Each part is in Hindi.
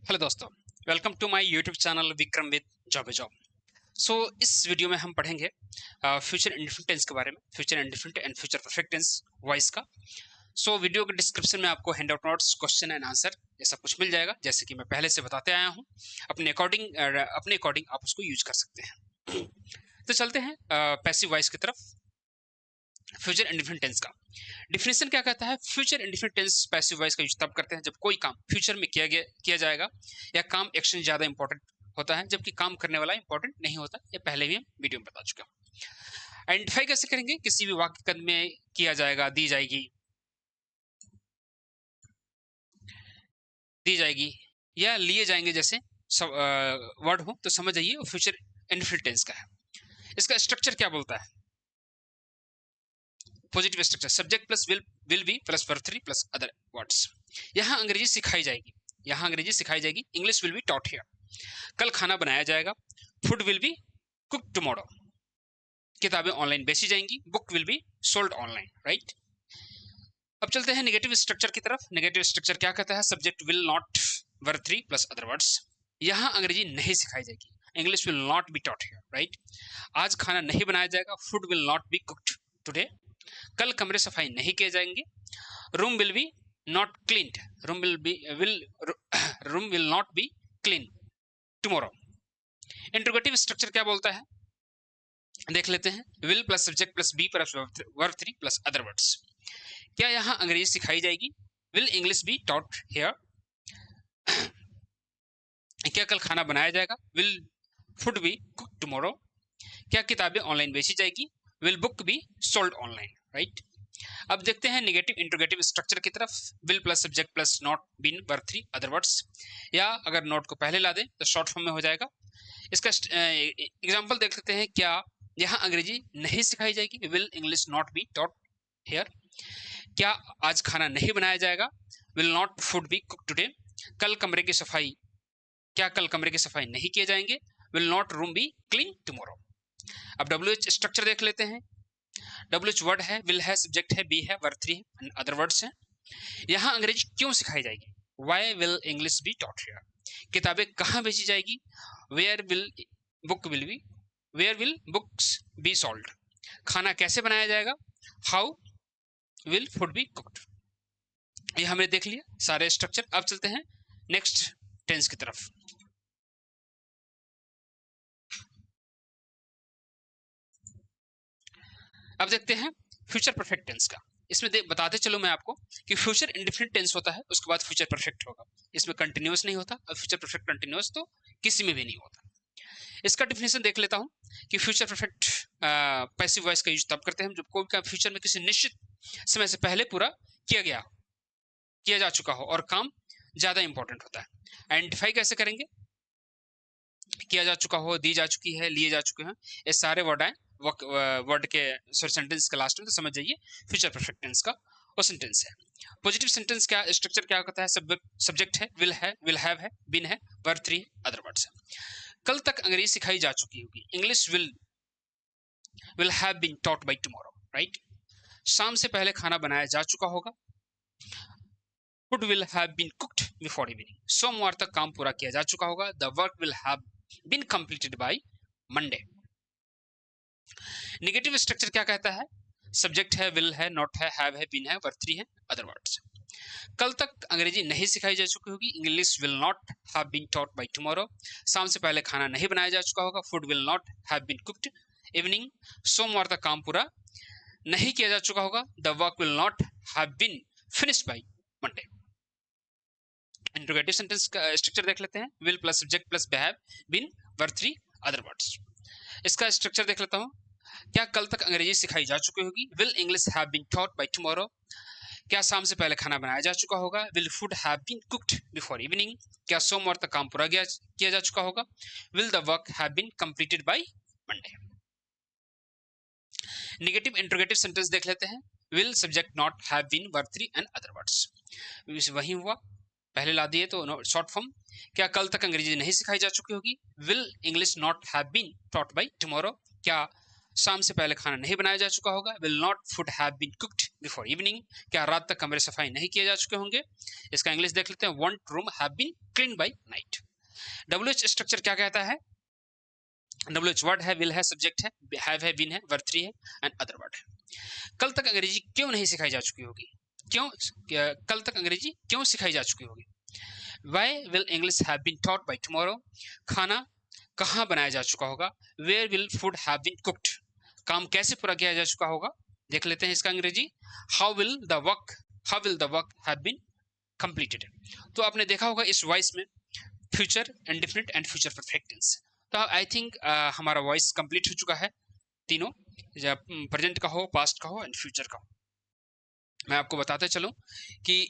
हेलो दोस्तों, welcome to my YouTube channel Vikram with job job. So इस वीडियो में हम पढ़ेंगे फ्यूचर इंडिफिनिट टेंस के बारे में, future indefinite and future perfect tense voice का। सो वीडियो के डिस्क्रिप्शन में आपको hand out notes, question and answer ये सब कुछ मिल जाएगा, जैसे कि मैं पहले से बताते आया हूँ। अपने अकॉर्डिंग आप उसको यूज कर सकते हैं। तो चलते हैं पैसिव वॉइस की तरफ। फ्यूचर इंडिफिनिट टेंस का डिफिनेशन क्या कहता है? Future indefinite tense passive voice का यूज तब करते हैं जब कोई काम फ्यूचर में किया जाएगा या काम एक्शन ज्यादा इंपॉर्टेंट होता है, जबकि काम करने वाला इंपॉर्टेंट नहीं होता। ये पहले भी हम वीडियो में बता चुके हैं। आइडेंटिफाई कैसे करेंगे? किसी भी वाक्य में किया जाएगा, दी जाएगी या लिए जाएंगे जैसे वर्ड हो, तो समझ जाइए वो फ्यूचर इंडिफिनिट टेंस का है। इसका स्ट्रक्चर क्या बोलता है? Positive structure, subject plus will be plus verb 3 plus other words. यहाँ अंग्रेजी सिखाई जाएगी। English will be taught here. कल खाना बनाया जाएगा। Food will be cook tomorrow. किताबें ऑनलाइन बेची जाएंगी। Book will be sold online, right. अब चलते हैं नेगेटिव स्ट्रक्चर की तरफ। नेगेटिव स्ट्रक्चर क्या कहता है? Subject will not verb 3 plus other words. यहाँ अंग्रेजी नहीं सिखाई जाएगी। English will not be taught here, right. आज खाना नहीं बनाया जाएगा। Food will not be cooked today. कल कमरे सफाई नहीं किए जाएंगे। Room will be not cleaned. Room will not be clean tomorrow. Interrogative structure क्या बोलता है? देख लेते हैं। Will plus subject plus be plus verb 3 plus other words. क्या यहाँ अंग्रेजी सिखाई जाएगी? Will English be taught here. क्या कल खाना बनाया जाएगा? Will food be cook tomorrow. क्या किताबें ऑनलाइन बेची जाएगी? Will book be sold online, right. अब देखते हैं नेगेटिव इंट्रोगेटिव स्ट्रक्चर की तरफ। Will plus subject plus not been verb 3 other words, या अगर नॉट को पहले ला दें तो शॉर्ट फॉर्म में हो जाएगा। इसका एग्जांपल देख लेते हैं। क्या यहाँ अंग्रेजी नहीं सिखाई जाएगी? Will English not be taught here. क्या आज खाना नहीं बनाया जाएगा? Will not food be cook today. कल कमरे की सफाई नहीं किए जाएंगे? Will not room be clean tomorrow. अब WH स्ट्रक्चर देख लेते हैं। WH वर्ड है, विल है, सब्जेक्ट है, बी है, वर्ब 3 है, अदर वर्ड्स हैं। यहाँ अंग्रेजी क्यों सिखाई जाएगी? Why will English be taught here. किताबें कहाँ बेची जाएगी? Where will books be sold. खाना कैसे बनाया जाएगा? How will food be cooked. ये हमने देख लिया सारे स्ट्रक्चर। अब चलते हैं नेक्स्ट टेंस की तरफ। अब देखते हैं फ्यूचर परफेक्ट टेंस का। इसमें बताते चलो मैं आपको कि फ्यूचर इंडिफिनिट टेंस होता है, उसके बाद फ्यूचर परफेक्ट होगा। इसमें कंटिन्यूअस नहीं होता। और फ्यूचर परफेक्ट कंटिन्यूअस तो किसी में भी नहीं होता। इसका डेफिनेशन देख लेता हूं कि फ्यूचर परफेक्ट पैसिव वॉइस का यूज तब करते हैं जब कोई काम फ्यूचर में किसी निश्चित समय से पहले पूरा किया जा चुका हो और काम ज्यादा इंपॉर्टेंट होता है। आइडेंटिफाई कैसे करेंगे? किया जा चुका हो, दी जा चुकी है, लिए जा चुके हैं, ये सारे वर्ड आए वर्ड के सेंटेंस के लास्ट में, तो समझ जाइए फ्यूचर परफेक्ट टेंस का वो सेंटेंस है। पॉजिटिव सेंटेंस क्या स्ट्रक्चर क्या होता है? सब्जेक्ट है, विल हैव है, बीन है, वर्ब 3 अदर वर्ड्स है। कल तक अंग्रेजी सिखाई जा चुकी होगी। English will have been taught by tomorrow, right. शाम से पहले खाना बनाया जा चुका होगा। Food will have been cooked before evening. सोमवार तक काम पूरा किया जा चुका होगा। The work will have been completed by Monday. Negative structure क्या कहता है? सब्जेक्ट है, विल है, नॉट है, हैव है, बीन है, वर्ब 3 है, अदर वर्ड्स। कल तक अंग्रेजी नहीं सिखाई जा चुकी होगी। English will not have been taught by tomorrow. शाम से पहले खाना नहीं बनाया जा चुका होगा। Food will not have been cooked evening. सोमवार तक काम पूरा नहीं किया जा चुका होगा। The work will not have been finished by Monday. Interrogative sentence का स्ट्रक्चर देख लेते हैं। Will plus subject plus have been, verb 3 other words. इसका स्ट्रक्चर देख लेता हूं। क्या कल तक अंग्रेजी सिखाई जा चुकी होगी? Will English have been taught by tomorrow. क्या शाम से पहले खाना बनाया जा चुका होगा? Will food have been cooked before evening. क्या सोमवार तक काम पूरा किया जा चुका होगा? Will the work have been completed by Monday. Negative interrogative sentence देख लेते हैं। Will subject not have been, verb 3 and other words. वही हुआ, पहले ला दिए तो शॉर्ट फॉर्म। क्या कल तक अंग्रेजी नहीं सिखाई जा चुकी होगी? Will English not have been taught by tomorrow. क्या शाम से पहले खाना नहीं बनाया जा चुका होगा? Will not food have been cooked before evening, क्या रात तक कमरे सफाई नहीं किए जा चुके होंगे? इसका इंग्लिश देख लेते हैं, won't room have been clean by night. WH structure क्या कहता है? WH वर्ड है, विल है, सब्जेक्ट है, बीन है, वर्ब 3 है एंड अदर वर्ड है। कल तक अंग्रेजी क्यों नहीं सिखाई जा चुकी होगी? क्यों कल तक अंग्रेजी क्यों सिखाई जा चुकी होगी? Why will English have been taught by tomorrow? खाना कहाँ बनाया जा चुका होगा? Where will food have been cooked? काम कैसे पूरा किया जा चुका होगा? देख लेते हैं इसका अंग्रेजी, How will the work have been completed? तो आपने देखा होगा इस वॉइस में future indefinite and future perfect tense. तो आई थिंक हमारा वॉइस कंप्लीट हो चुका है, तीनों, प्रेजेंट का हो, पास्ट का हो एंड फ्यूचर का हो। मैं आपको बताते चलूं कि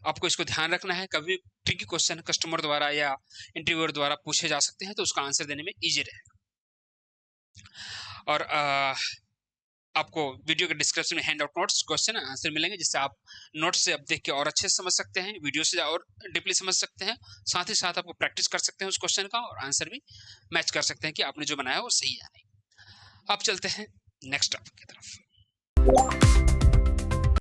आपको इसको ध्यान रखना है, कभी ट्रिकी क्वेश्चन कस्टमर द्वारा या इंटरव्यूअर द्वारा पूछे जा सकते हैं, तो उसका आंसर देने में इजी रहेगा। और आपको वीडियो के डिस्क्रिप्शन में hand out notes, question answer मिलेंगे, जिससे आप नोट्स से अब देख के और अच्छे से समझ सकते हैं, वीडियो से और डीपली समझ सकते हैं। साथ ही साथ आपको प्रैक्टिस कर सकते हैं उस क्वेश्चन का, और आंसर भी मैच कर सकते हैं कि आपने जो बनाया वो सही है नहीं। अब चलते हैं नेक्स्ट टॉपिक।